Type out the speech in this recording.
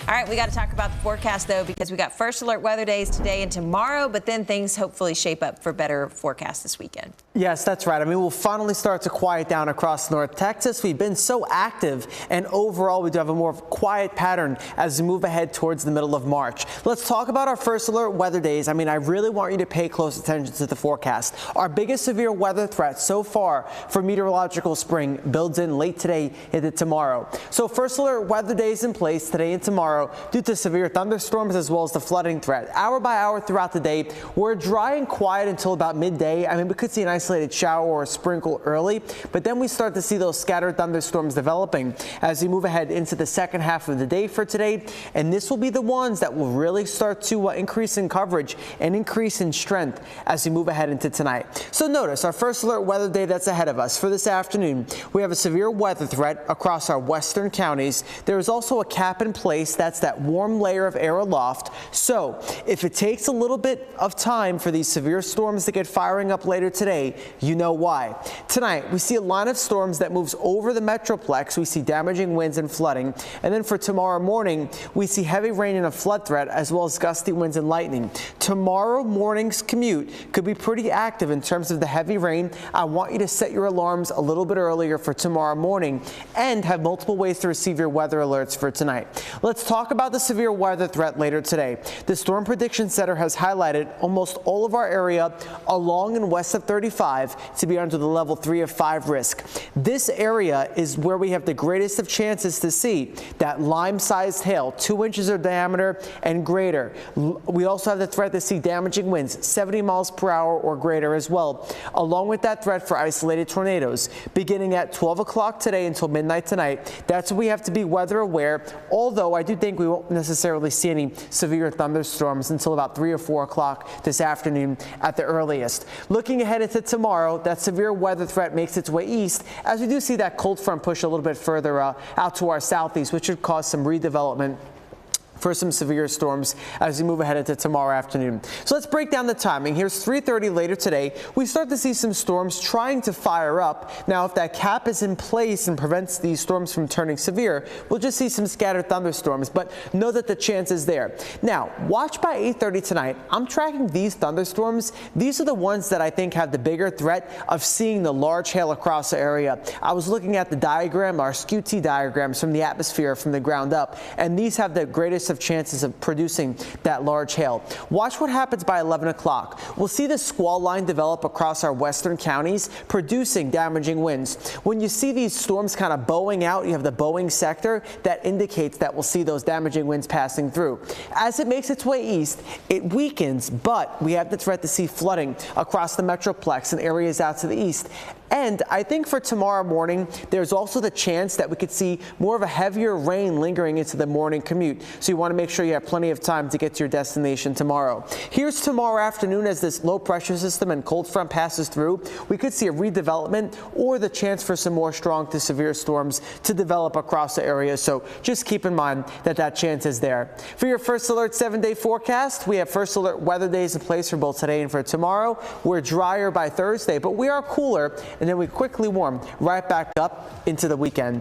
All right, we got to talk about the forecast, though, because we got first alert weather days today and tomorrow, but then things hopefully shape up for better forecast this weekend. Yes, that's right. I mean, we'll finally start to quiet down across North Texas. We've been so active, and overall, we do have a more quiet pattern as we move ahead towards the middle of March. Let's talk about our first alert weather days. I mean, I really want you to pay close attention to the forecast. Our biggest severe weather threat so far for meteorological spring builds in late today into tomorrow. So first alert weather days in place today and tomorrow due to severe thunderstorms as well as the flooding threat. Hour by hour throughout the day, we're dry and quiet until about midday. I mean, we could see an isolated shower or a sprinkle early, but then we start to see those scattered thunderstorms developing as we move ahead into the second half of the day for today. And this will be the ones that will really start to increase in coverage and increase in strength as we move ahead into tonight. So notice our first alert weather day that's ahead of us. For this afternoon, we have a severe weather threat across our western counties. There is also a cap in place. That's that warm layer of air aloft. So if it takes a little bit of time for these severe storms to get firing up later today, you know why. Tonight, we see a line of storms that moves over the Metroplex. We see damaging winds and flooding. And then for tomorrow morning, we see heavy rain and a flood threat as well as gusty winds and lightning. Tomorrow morning's commute could be pretty active in terms of the heavy rain. I want you to set your alarms a little bit earlier for tomorrow morning and have multiple ways to receive your weather alerts for tonight. Let's talk about the severe weather threat later today. The Storm Prediction Center has highlighted almost all of our area along and west of 35 to be under the level 3 of 5 risk. This area is where we have the greatest of chances to see that lime-sized hail, 2 inches of diameter and greater. We also have the threat to see damaging winds, 70 miles per hour or greater as well, along with that threat for isolated tornadoes. Beginning at 12 o'clock today until midnight tonight, that's when we have to be weather aware, although I do think we won't necessarily see any severe thunderstorms until about 3 or 4 o'clock this afternoon at the earliest. Looking ahead into tomorrow, that severe weather threat makes its way east as we do see that cold front push a little bit further out to our southeast, which should cause some redevelopment for some severe storms as we move ahead into tomorrow afternoon. So let's break down the timing. Here's 3:30 later today. We start to see some storms trying to fire up. Now, if that cap is in place and prevents these storms from turning severe, we'll just see some scattered thunderstorms, but know that the chance is there. Now, watch by 8:30 tonight. I'm tracking these thunderstorms. These are the ones that I think have the bigger threat of seeing the large hail across the area. I was looking at the diagram, our SKU-T diagrams from the atmosphere from the ground up, and these have the greatest of chances of producing that large hail. Watch what happens by 11 o'clock. We'll see the squall line develop across our western counties, producing damaging winds. When you see these storms kind of bowing out, you have the bowing sector that indicates that we'll see those damaging winds passing through. As it makes its way east, it weakens, but we have the threat to see flooding across the Metroplex and areas out to the east. And I think for tomorrow morning, there's also the chance that we could see more of a heavier rain lingering into the morning commute. So you want to make sure you have plenty of time to get to your destination tomorrow. Here's tomorrow afternoon as this low pressure system and cold front passes through. We could see a redevelopment or the chance for some more strong to severe storms to develop across the area. So just keep in mind that that chance is there. For your first alert 7-day forecast, we have first alert weather days in place for both today and for tomorrow. We're drier by Thursday, but we are cooler. And then we quickly warm right back up into the weekend.